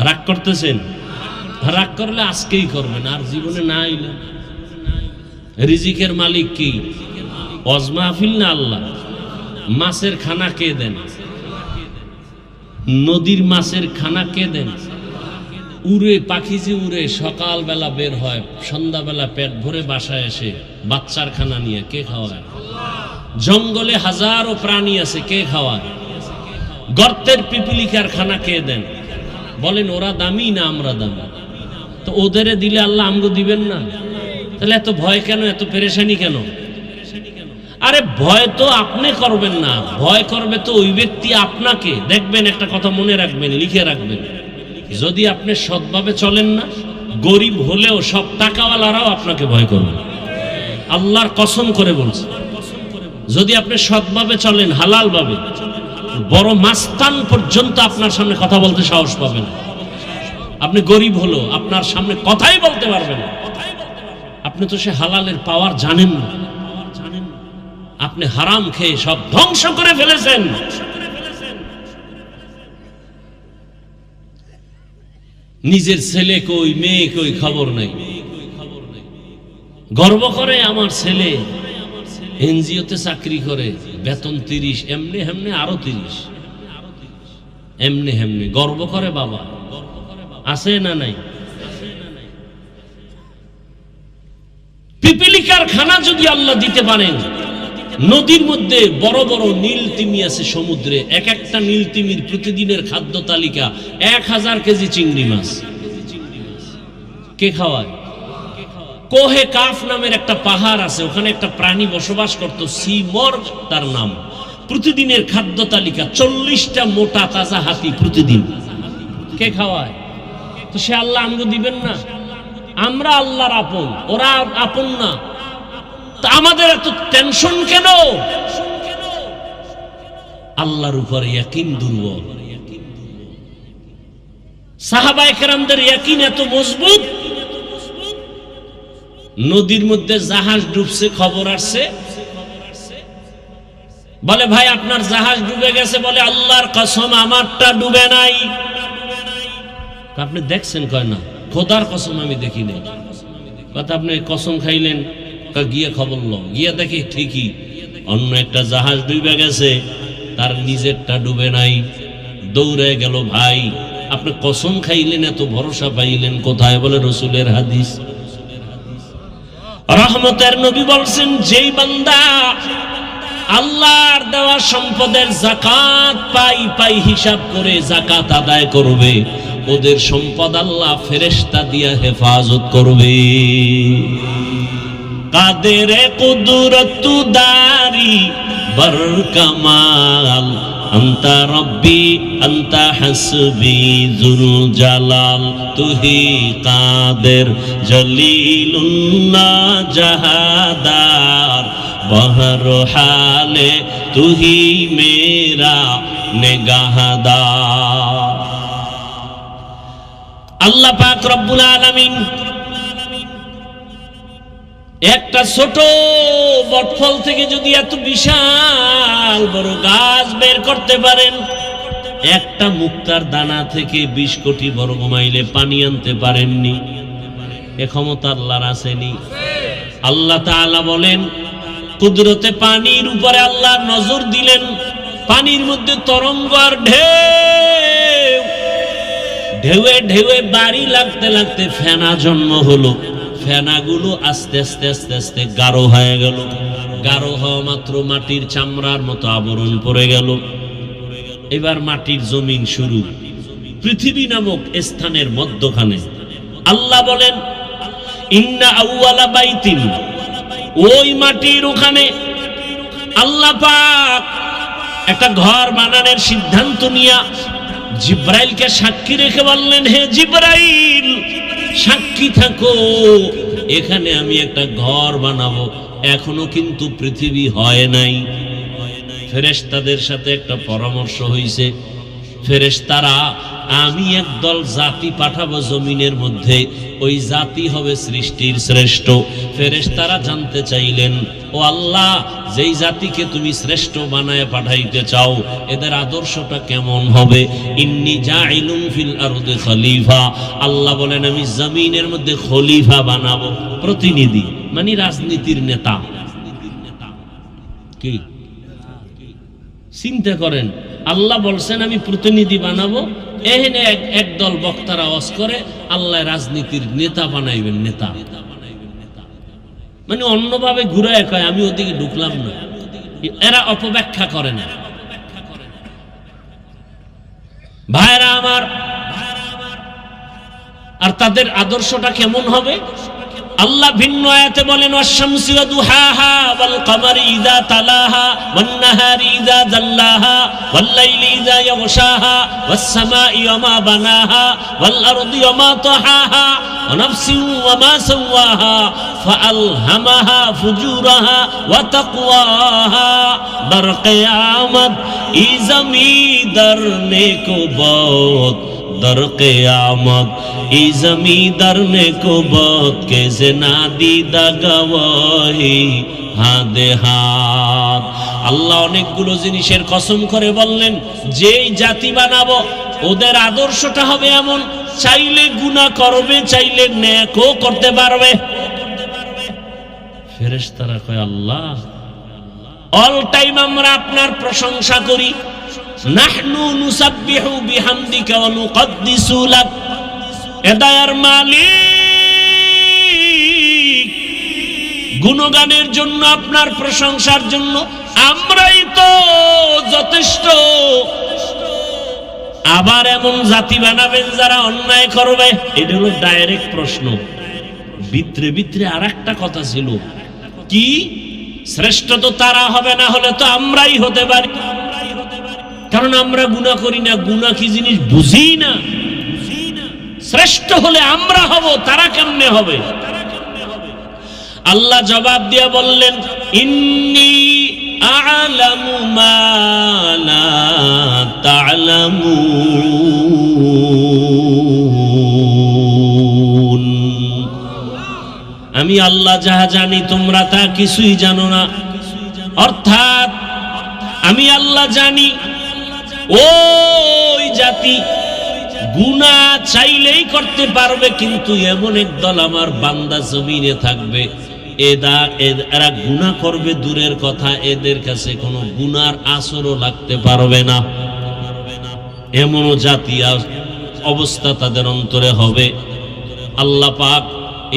রাগ করতেছেন? রাগ করলে আজকেই করবেন, আর জীবনে না আইলে। রিজিকের মালিক কি? ওয়াজ মাহফিল না আল্লাহ? মাছের খানা কে দেন? নদীর মাছের খানা কে দেন? উড়ে পাখি যে উড়ে সকালবেলা বের হয়, সন্ধ্যাবেলা পেট ভরে বাসায় এসে বাচ্চার খানা নিয়ে কে খাওয়ায়? জঙ্গলে হাজারো প্রাণী আছে, কে খাওয়ায়? গর্তের পিপিলিকার খানা কে দেন? বলেন ওরা দামি না আমরা দামি? তো ওদের দিলে আল্লাহ আমগো দিবেন না? তাহলে এত ভয় কেন, এত পেরেশানি কেন? আরে ভয় তো আপনি করবেন না, ভয় করবে তো ওই ব্যক্তি আপনাকে। দেখবেন, একটা কথা মনে রাখবেন, লিখে রাখবেন, যদি আপনি সৎভাবে চলেন না, গরিব হলেও সব টাকাওয়ালারাও আপনাকে ভয় করবে। আল্লাহর কসম করে বলছে, যদি আপনি সৎভাবে চলেন, হালাল ভাবে, বড় মাস্তান পর্যন্ত আপনার সামনে কথা বলতে সাহস পাবেন। আপনি গরিব হলো আপনার সামনে কথাই বলতে পারবেন। আপনি তো সে হালালের পাওয়ার জানেন না, আপনি হারাম খেয়ে সব ধ্বংস করে ফেলেছেন। নিজের ছেলে কই, মেয়ে কই, খবর নাই। গর্ব করে আমার ছেলে এনজিওতে চাকরি করে, বেতন 30, এমনি হেমনে আরো 30, এমনি হেমনি গর্ব করে। বাবা আছে না নাই? পিপিলিকার খানা যদি আল্লাহ দিতে পারেন, নদীর মধ্যে বড় বড় নীল তিমি আছে সমুদ্রে, এক একটা নীল তিমির প্রতিদিনের খাদ্য তালিকা 1000 কেজি চিংড়ি মাছ। কে খাওয়ায়? কোহে কাফ নামের একটা পাহাড় আছে, ওখানে একটা প্রাণী বসবাস করত, সি মর্গ তার নাম। প্রতিদিনের খাদ্য তালিকা 40টা মোটা তাজা হাতি প্রতিদিন। কে খাওয়ায়? তো সে আল্লাহ আমগো দিবেন না? আমরা আল্লাহর আপন, ওরা আপন না। তা আমাদের এত টেনশন কেন? আল্লাহর উপরে ইয়াকিন দুর্বল। সাহাবায়ে কেরামদের ইয়াকিন এত মজবুত, নদীর মধ্যে জাহাজ ডুবছে, খবর আসছে, বলে ভাই আপনার জাহাজ ডুবে গেছে। বলে আল্লাহর কসম আমারটা ডুবে নাই। আপনি দেখছেন? কয় না, খোদার কসম আমি দেখি নাই। কথা আপনি কসম খাইলেন? গিয়ে খবর লো, গিয়ে দেখি ঠিকই অন্য একটা জাহাজ ডুবে গেছে, তার নিজেরটা ডুবে নাই। দৌড়ে গেল। ভাই আপনি কসম খাইলেন, এত ভরসা পাইলেন কোথায়? বলে রসুলের হাদিস। রহমতের নবী বলছেন, যেই বান্দা আল্লাহর দেওয়া সম্পদের যাকাত পাই হিসাব করে যাকাত আদায় করবে, ওদের সম্পদ আল্লাহ ফেরেশতা দিয়া হেফাজত করবে। কাদেরে কুদরত দারি বর কামাল, আন্তা রব্বি আন্তা হাসবি যুল জালাল, তুহি কাদের জলিলুল্লাহ জাহাদার, বহর হালে তুহি মেরা নেগাহদার। আল্লাহ পাক রব্বুল আলামিন একটা ছোট বটফল থেকে যদি এত বিশাল বড় গাছ বের করতে পারেন, একটা মুক্তার দানা থেকে 20 কোটি বর্গ মাইলে পানি আনতে পারেননি, এ ক্ষমতা আল্লাহর আসেনি? আল্লাহ তাআলা বলেন, কুদরতে পানির উপরে আল্লাহ নজর দিলেন, পানির মধ্যে তরঙ্গ আর ঢেউ, ঢেউয়ে ঢেউয়ে বাড়ি লাগতে লাগতে ফেনা জন্ম হলো। ফেনাগুলো আস্তে আস্তে আস্তে আস্তে গাঢ় হয়ে গেল। গাঢ় হওয়া মাত্র মাটির চামড়ার মতো আবরণ পড়ে গেল। এবার মাটির জমিন শুরু, পৃথিবী নামক স্থানের মধ্যখানে। আল্লাহ বলেন, ইন্না আউয়ালা বাইতিন, ওই মাটির ওখানে আল্লাহ পাক একটা ঘর বানানোর সিদ্ধান্ত নিয়া জিব্রাইলকে সাক্ষী রেখে বললেন, হে জিব্রাইল সাক্ষী থাকো, এখানে আমি একটা ঘর বানাবো। এখনো কিন্তু পৃথিবী হয় নাই। ফেরেশতাদের সাথে একটা পরামর্শ হইছে। ফেরেশতারা আমি একদল জাতি পাঠাবো জমিনের মধ্যে, ওই জাতি হবে সৃষ্টির শ্রেষ্ঠ। ফেরেশতারা জানতে চাইলেন, ও আল্লাহ, যেই জাতিকে তুমি শ্রেষ্ঠ বানায় পাঠাইতে চাও এদের আদর্শটা কেমন হবে? ইন্নী জাইলুন ফিল আরদি খলিফা, আল্লাহ বলেন আমি জমিনের মধ্যে খলিফা বানাবো। প্রতিনিধি মানে রাজনীতির নেতা। কি চিন্তা করেন, আল্লাহ বলছেন আমি প্রতিনিধি বানাবো, এখানে একদল বক্তারা ওয়াজ করে আল্লাহ রাজনীতির নেতা বানাইবেন। নেতা মানে অন্যভাবে ঘুরায় কয় আমি ওদিকে ঢুকলাম না, এরা অপব্যাখ্যা করে না। ভাইরা আমার, আর তাদের আদর্শটা কেমন হবে? আল্লাহ ভিন্ন আয়াতে বলেন ওয়াশ-শামসি ওয়া দুহাহা ওয়াল কামারি ইযা তালাহা ওয়ান নাহারি ইযা জাল্লাহা ওয়াল লাইলি ইযা ইয়াগশাহা ওয়াস সামাই ওয়া মা বানাহা ওয়াল আরদি ওয়া মা তাহাহা ওয়া নাফসিন ওয়া মা সাওয়াহা ফাআলহামাহা ফুজুরাহা ওয়া তাকওয়াহা। বার কিয়ামত ই জমিদার নেকো বহুত, दर क़यामत ई ज़मींदार ने को बहुत के जना दीदा गवाही हादे हाथ। আল্লাহ অনেকগুলো জিনিসের কসম করে বললেন, যেই জাতি বানাবো ওদের আদর্শটা হবে এমন, চাইলে গুনাহ করবে, চাইলে নেকও করতে পারবে। ফেরেশতারা কয় আল্লাহ, অল টাইম আমরা আপনার প্রশংসা করি, নাহনু নুসাব্বিহু বিহামদিকা ওয়া নুকদ্দিসু লাক। এ দয়ার মালিক, গুণগানের জন্য, আপনার প্রশংসার জন্য আমরাই তো যথেষ্ট। আবার এমন জাতি বানাবেন যারা অন্যায় করবে? এটা হলো ডাইরেক্ট প্রশ্ন। ভিতরে ভিতরে আর একটা কথা ছিল, কি শ্রেষ্ঠ তো তারা হবে, না হলে তো আমরাই হতে পারি, কারণ আমরা গুনাহ করি না, গুনাহ কি জিনিস বুঝি না। শ্রেষ্ঠ হলে আমরা হব, তারা কেমনে হবে? আল্লাহ জবাব দিয়ে বললেন, ইন্নী আ'লামু মা লা তা'লামুন, আমি আল্লাহ যাহা জানি তোমরা তা কিছুই জানো না। অর্থাৎ আমি আল্লাহ জানি ওই জাতি গুনাহ চাইলেই করতে পারবে, কিন্তু এমন একদল আমার বান্দা জমিনে থাকবে এরা গুনাহ করবে দূরের কথা, এদের কাছে কোনো গুনার আসরও লাগতে পারবে না। এমনও জাতি অবস্থা তাদের অন্তরে হবে। আল্লাহ পাক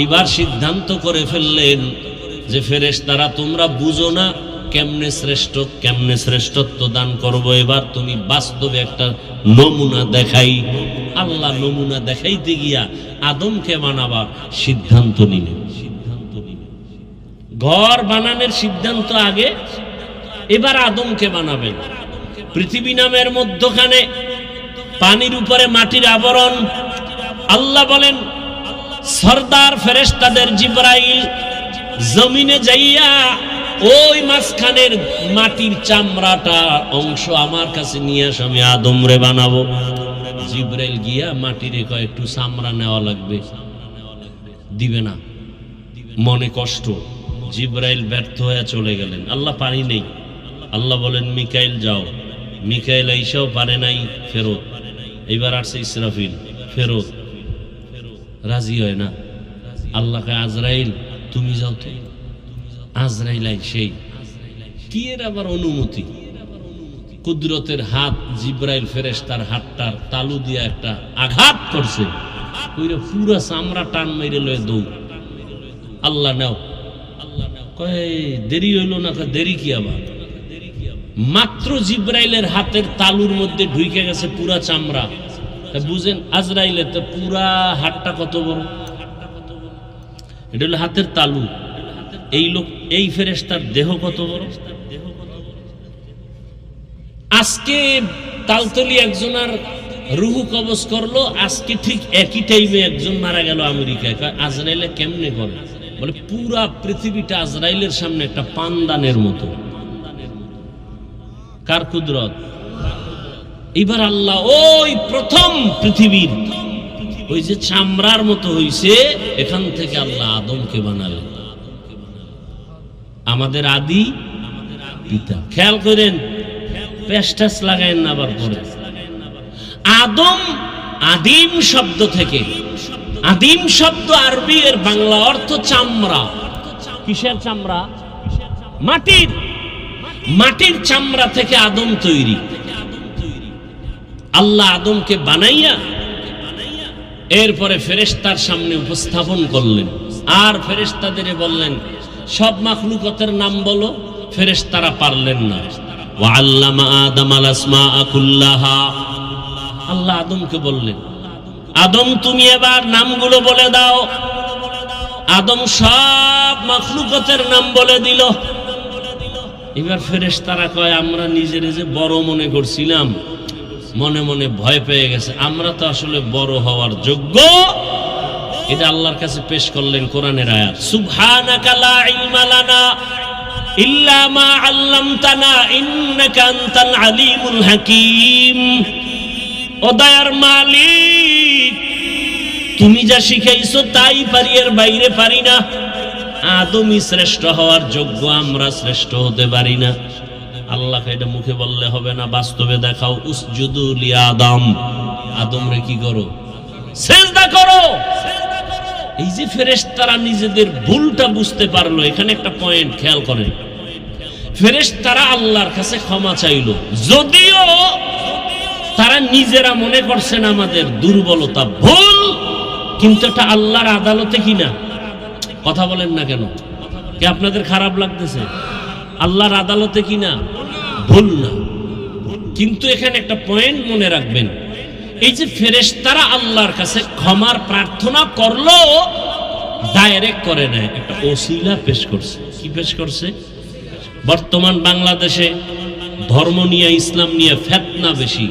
এইবার সিদ্ধান্ত করে ফেললেন যে ফেরেশতারা তোমরা বুঝো না কেমনে শ্রেষ্ঠত্ব দান করব, এবার তুমি বাস্তবে একটা নমুনা দেখাই। আল্লাহ নমুনা দেখাইতে গিয়া আদমকে বানাবার সিদ্ধান্ত নিলেন। ঘর বানানোর সিদ্ধান্ত আগে, এবার আদমকে বানাবেন। পৃথিবী নামের মধ্যখানে পানির উপরে মাটির আবরণ। আল্লাহ বলেন সরদার ফেরেশতাদের জিবরাইল জমিনে যাইয়া ওই মাঝখানের মাটির চামড়াটা অংশ আমার কাছে নিয়ে আস, আমি আদম রে বানাবো। জিবরাইল গিয়া মাটিরে কয় একটু চামড়া নেওয়া লাগবে, দিবে না, মনে কষ্ট। জিবরাইল ব্যর্থ হয়ে চলে গেলেন। আল্লাহ পানি নেই। আল্লাহ বলেন মিকাইল যাও। মিকাইল আইসাও পারে নাই, ফেরত। এইবার আসছে ইসরাফিল, ফেরত। রাজি হয় না। আল্লাহ কয় আজরাইল তুমি যাও তো। আজরাইল সেই কি এর আবার অনুমতি? কুদরতের হাত জিবরাইল ফেরেশতার হাতটার তালু দিয়া একটা আঘাত করছে, ওইটা পুরা চামড়া টান মেরে লয়ে দৌড়। আল্লাহ নাও। কয় দেরি হইল না? দেরি কি আবার? মাত্র জিবরাইলের হাতের তালুর মধ্যে ঢুকে গেছে পুরা চামড়া। বুঝেন আজরাইলের তো পুরা হাতটা কত বড়, এটা হলো হাতের তালু। এই ফেরেশতার দেহ কত বড়? আজকে তালতলি একজনের রুহু কবজ করলো, আজকে ঠিক একই টাইমে একজন মারা গেল আমেরিকায়। আজরাইলে কেমনে করে? বলে পুরা পৃথিবীটা আজরাইলের সামনে একটা পানদানের মতো। কার কুদরত? এবার আল্লাহ ওই প্রথম পৃথিবীর ওই যে চামড়ার মতো হইছে, এখান থেকে আল্লাহ আদমকে বানালেন, আমাদের আদি পিতা। খেয়াল করেন, পেস্টাস লাগায়েন না আবার পরে। আদম আদিম শব্দ থেকে, আদিম শব্দ আরবি এর বাংলা অর্থ চামড়া। কিসের চামড়া? মাটির। মাটির চামড়া থেকে আদম তৈরি। আল্লাহ আদমকে বানাইয়া এরপরে ফেরেশতার সামনে উপস্থাপন করলেন, আর ফেরেশতাদের বললেন সব মাখলুকাতের নাম বলো। ফেরেশতারা পারলেন না। ওয়া আল্লামা আদামাল আসমাআ কুল্লাহা, আল্লাহ আদমকে বললেন, আদম তুমি এবার নামগুলো বলে দাও। আদম সব মাখলুকাতের নাম বলে দিল। এবার ফেরেশতারা কয়, আমরা নিজেরে যে বড় মনে করছিলাম, মনে মনে ভয় পেয়ে গেছে, আমরা তো আসলে বড় হওয়ার যোগ্য। এটা আল্লাহর কাছে পেশ করলেন কোরআনের আয়াত, সুবহানাকা লা ইলমা লানা ইল্লা মা আল্লামতানা ইন্নাকা আনতাল আলিমুল হাকীম। ও দয়ার মালিক, তুমি যা শিখাইছো তাই পারি, এর বাইরে পারি না। আদমই শ্রেষ্ঠ হওয়ার যোগ্য, আমরা শ্রেষ্ঠ হতে পারি না। আল্লাহকে এটা মুখে বললে হবে না, বাস্তবে দেখাও। উসজুদু লি আদম, আদমরে কি করো? সিজদা করো। এই যে ফেরেশতারা নিজেদের ভুলটা বুঝতে পারলো, এখানে একটা পয়েন্ট খেয়াল করেন। ফেরেশতারা আল্লাহর কাছে ক্ষমা চাইলো, যদিও তারা নিজেরা মনে করছেন আমাদের দুর্বলতা, ভুল, কিন্তু এটা আল্লাহর আদালতে কিনা। কথা বলেন না কেন? কি আপনাদের খারাপ লাগতেছে? আল্লাহর আদালতে কিনা, ভুল না। কিন্তু এখানে একটা পয়েন্ট মনে রাখবেন, এই যে ফেরেশতারা আল্লাহর কাছে ক্ষমার প্রার্থনা করলো, ডাইরেক্ট করে নেয়, একটা ওসিলা পেশ করছে। কি পেশ করছে? বর্তমান বাংলাদেশে ধর্ম নিয়ে, ইসলাম নিয়ে ফিতনা বেশি।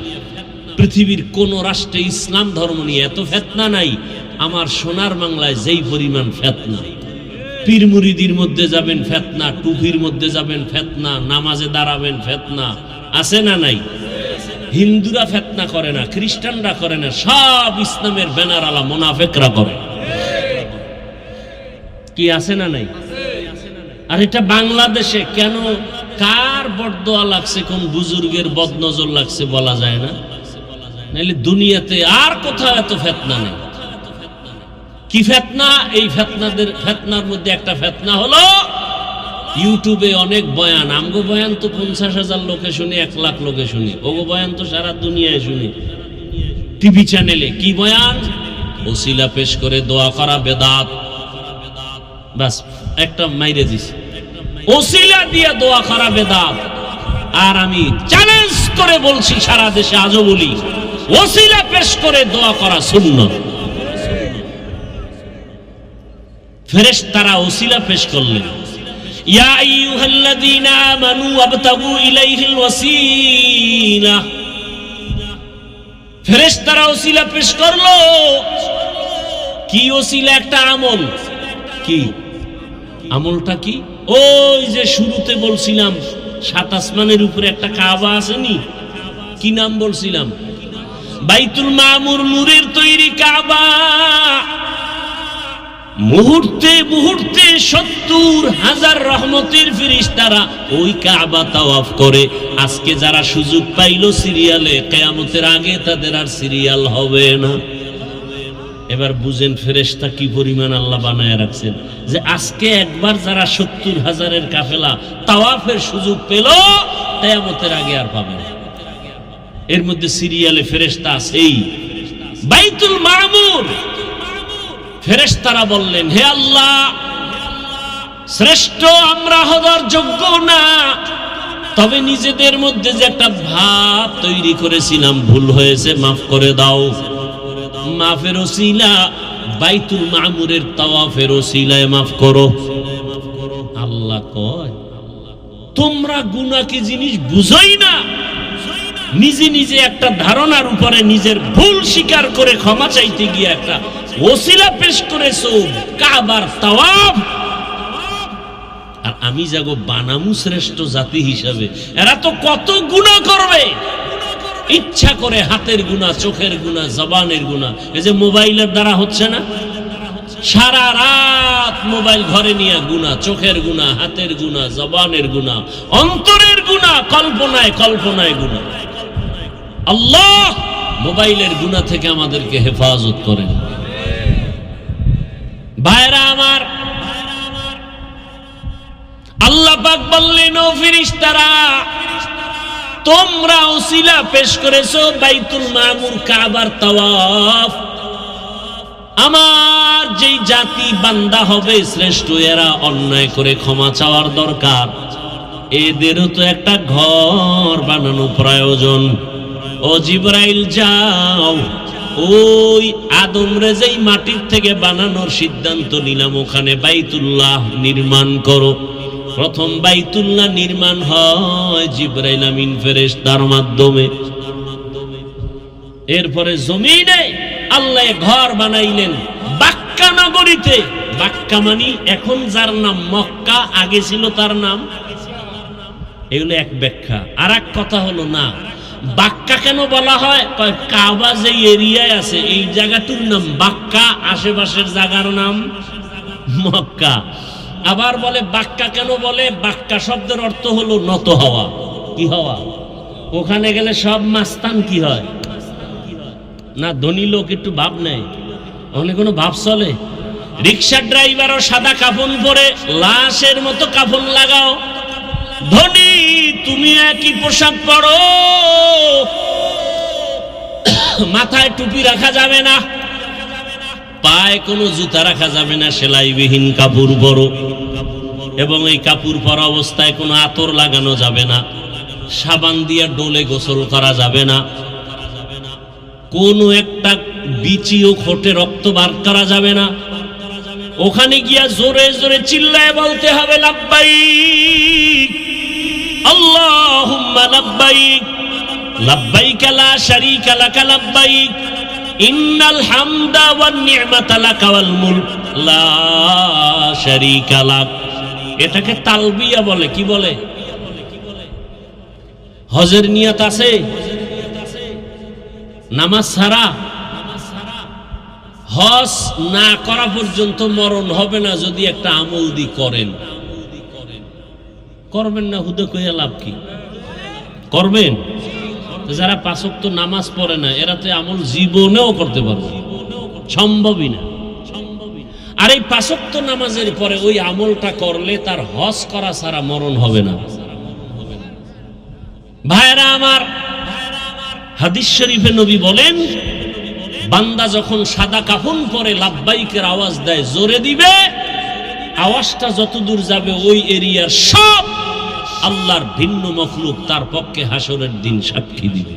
পৃথিবীর কোন রাষ্ট্রে ইসলাম ধর্ম নিয়ে এত ফিতনা নাই। আমার সোনার বাংলায় যেই পরিমাণ ফিতনা, পীর মুরিদির মধ্যে যাবেন ফিতনা, টুপির মধ্যে যাবেন ফিতনা, নামাজে দাঁড়াবেন ফিতনা, আছে না নাই? হিন্দুরা ফিতনা করে না, খ্রিস্টানরা করে না, সব ইসলামের ব্যানার আলা মুনাফিকরা করে। কি আছে না নাই? আর এটা বাংলাদেশে কেন, কার বরদোয়া লাগছে, কোন বুজুর্গের বদনজর লাগছে বলা যায় না। নাইলে দুনিয়াতে আর কোথাও এত ফিতনা নেই। কি ফিতনা? এই ফিতনার মধ্যে একটা ফিতনা হলো ইউটিউবে অনেক বয়ান। আমগো বয়ান তো 50,000 লোকে শুনি, 1 লাখ লোকে শুনি। ওগো বয়ান তো সারা দুনিয়ায় শুনি। টিভি চ্যানেলে কি বয়ান? ওসিলা পেশ করে দোয়া করা বেদাত। বাস একটা মাইরে দিছে, ওসিলা দিয়ে দোয়া করা বেদাত। আর আমি চ্যালেঞ্জ করে বলছি, সারা দেশে আজও বলি, ওসিলা পেশ করে দোয়া করা সুন্নাত। ফেরেশতারা ওসিলা পেশ করলেন, ইয়া আইয়ুহাল্লাযীনা আমানু ওয়াবতাগু ইলাইহিল ওয়াসিলা। ফেরেশতারা ওসিলা পেশ করলো। কি ওসিলা? একটা আমল। কি আমলটা? কি? ওই যে শুরুতে বলছিলাম 7 আসমানের উপরে একটা কাবা আসেনি, কি নাম বলছিলাম? বাইতুল মামুর, নূরের তৈরি কাবা। মুহূর্তে মুহূর্তে 70,000 রহমতের ফেরেশতারা ওই কাবা তাওয়াফ করে। আজকে যারা সুযোগ পাইল সিরিয়ালে, কিয়ামতের আগে তাদের আর সিরিয়াল হবে না। এবার বুঝেন ফেরেশতা কি পরিমাণ আল্লাহ বানায় রাখছেন, যে আজকে একবার যারা 70,000-এর কাফেলা তাওয়াফের সুযোগ পেল, কিয়ামতের আগে আর পাবে না। এর মধ্যে সিরিয়ালে ফেরেশতা আছেই। বাইতুল মামুর, ফেরেশতারা বললেন, হে আল্লাহ, শ্রেষ্ঠ আমরা হওয়ার যোগ্য না, তবে নিজেদের মধ্যে যে একটা ভাব তৈরি করেছিলাম, ভুল হয়েছে, মাফ করে দাও। মাফের ওসিলা বাইতুল মামুরের তাওয়াফের ওসিলায় মাফ করো। আল্লাহ কয়, তোমরা গুনাহ কি জিনিস বুঝোই না? নিজে নিজে একটা ধারণার উপরে নিজের ভুল স্বীকার করে ক্ষমা চাইতে গিয়ে একটা ওসিলা পেশ করেছো, কাবার তাওয়াফ। আর আমি যাগো বানামু শ্রেষ্ঠ জাতি হিসাবে, এরা তো কত গুনাহ করবে। ইচ্ছা করে হাতের গুনাহ, চোখের গুনাহ, জবানের গুনাহ। এই যে মোবাইলের দ্বারা হচ্ছে না, সারা রাত মোবাইল ঘরে নিয়ে গুনাহ, চোখের গুনাহ, হাতের গুনাহ, জবানের গুনাহ, অন্তরের গুনাহ, কল্পনায় কল্পনায় গুনাহ। আল্লাহ মোবাইলের গুনাহ থেকে আমাদেরকে হেফাজত করেন। ভাইরা আমার, আল্লাহ পাক বললেন, ও ফেরেশতারা, তোমরা উসিলা পেশ করেছো বাইতুল মামুর, কাবার তাওয়াফ। আমার যেই জাতি বান্দা হবে শ্রেষ্ঠ, এরা অন্যায় করে ক্ষমা চাওয়ার দরকার। এদেরও তো একটা ঘর বানানো প্রয়োজন। ও জিবরাইল, যাও ওই আদমরে যেই মাটির থেকে বানানোর সিদ্ধান্ত নিলাম, ওখানে বাইতুল্লাহ নির্মাণ করো। প্রথম বাইতুল্লাহ নির্মাণ হয় জিবরাইল আমিন ফেরেশতার মাধ্যমে। এরপরে জমিনে আল্লাহ ঘর বানাইলেন বাক্কা নগরীতে। বাক্কা মানে এখন যার নাম মক্কা, আগে ছিল তার নাম। এগুলো এক ব্যাখ্যা। আর এক কথা হলো, না বাক্কা কেন বলা হয়? কাবা যে এরিয়ায় আছে এই জায়গাটার নাম বাক্কা, আশেপাশের জায়গার নাম মক্কা। আবার বলে বাক্কা কেন বলে? বাক্কা শব্দের অর্থ হলো নত হওয়া। কি হওয়া? ওখানে গেলে সব মাস্তান কি হয় না, ধনী লোক একটু ভাব নেয়, ওখানে কোনো ভাব চলে? রিক্সা ড্রাইভারও সাদা কাফন পরে লাশের মতো কাফন লাগাও। ধনী তুমি একই পোশাক পরো, মাথায় টুপি রাখা যাবে না, পায়ে কোনো জুতা রাখা যাবে না, সেলাইবিহীন কাপড় পরো। এবং এই কাপড় পরা অবস্থায় কোনো আতর লাগানো যাবে না, সাবান দিয়ে ডোলে গোসল করা যাবে না, কোনো একটা বিচিও খোটে রক্ত বার করা যাবে না। ওখানে গিয়া জোরে জোরে চিল্লায় বলতে হবে, লাব্বাইক আল্লাহুম্মা লাব্বাইক, লাব্বাইক লা শারীকা লাকা লাব্বাইক, ইন্নাল হামদা ওয়ান নি'মাতা লাকা ওয়াল মুলক লা শারীকা লাক। এটাকে তালবিয়া বলে। কি বলে? হজের নিয়ত আছে, নামাজ ছাড়া হজ না করা পর্যন্ত মরণ হবে না যদি একটা আমল দি করেন। করবেন না হুদে কইয়া লাভ কি? করবেন। যারা পাঁচ ওয়াক্ত নামাজ পড়ে না, এরা তো আমল জীবনেও করতে পারবে, সম্ভবই না। আর এই পাঁচ ওয়াক্ত নামাজের পরে ওই আমলটা করলে তার হজ করা ছাড়া মরণ হবে না। ভাইরা আমার, হাদিস শরীফে নবী বলেন, বান্দা যখন সাদা কাফন পরে লাব্বাইকের আওয়াজ দেয়, জোরে দিবে, আওয়াজটা যতদূর যাবে ওই এরিয়ার সব আল্লাহর ভিন্ন মখলুক তার পক্ষে হাসরের দিন সাক্ষী দিবে।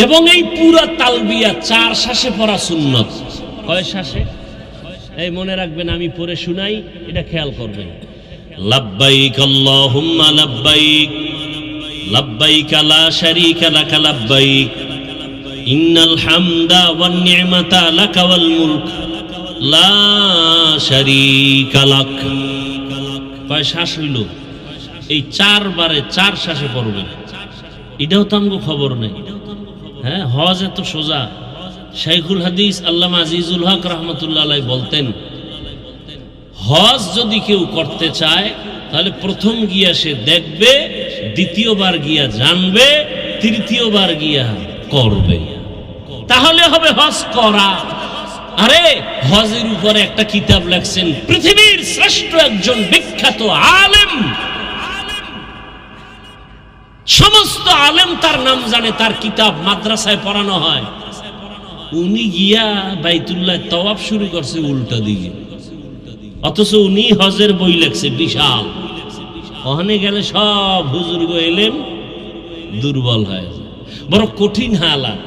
এবং এই পুরা তালবিয়া 4 শ্বাসে পড়া সুন্নত। কয় শ্বাসে? এই মনে রাখবেন, আমি পড়ে শুনাই, এটা খেয়াল করবেন। লাব্বাইক আল্লাহুম্মা লাব্বাইক, লাব্বাইক লা শারীকা লাকা লাব্বাইক, ইন্নাল হামদা ওয়ান নি'মাতা লাকা ওয়াল মুলক লা শারীকা লাক। কয় শ্বাস হইল? এই 4 বারে 4 শ্বাসে পড়বেন। এটাও তো আমগো খবর নেই। হ্যাঁ, হজ এত সোজা। শাইখুল হাদিস আল্লামা আজিজুল হক রহমতুল্লাহ আলাইহি বলতেন, হজ যদি কেউ করতে চায় তাহলে প্রথম গিয়া সে দেখবে, দ্বিতীয়বার গিয়া জানবে, তৃতীয়বার গিয়া করবে, তাহলে হবে হজ করা। আরে হজের উপরে একটা কিতাব লেখছেন পৃথিবীর শ্রেষ্ঠ একজন বিখ্যাত আলেম, সমস্ত আলেম তার নাম জানে, তার কিতাব মাদ্রাসায় পড়ানো হয়। উনি গিয়া বাইতুল্লাহ তওয়াফ শুরু করছে উল্টা দিকে, অথচ উনি হজের বই লেখছে বিশাল। ওখানে গেলে সব হুজুর গো এলেম দুর্বল হয়, বড় কঠিন হালাত।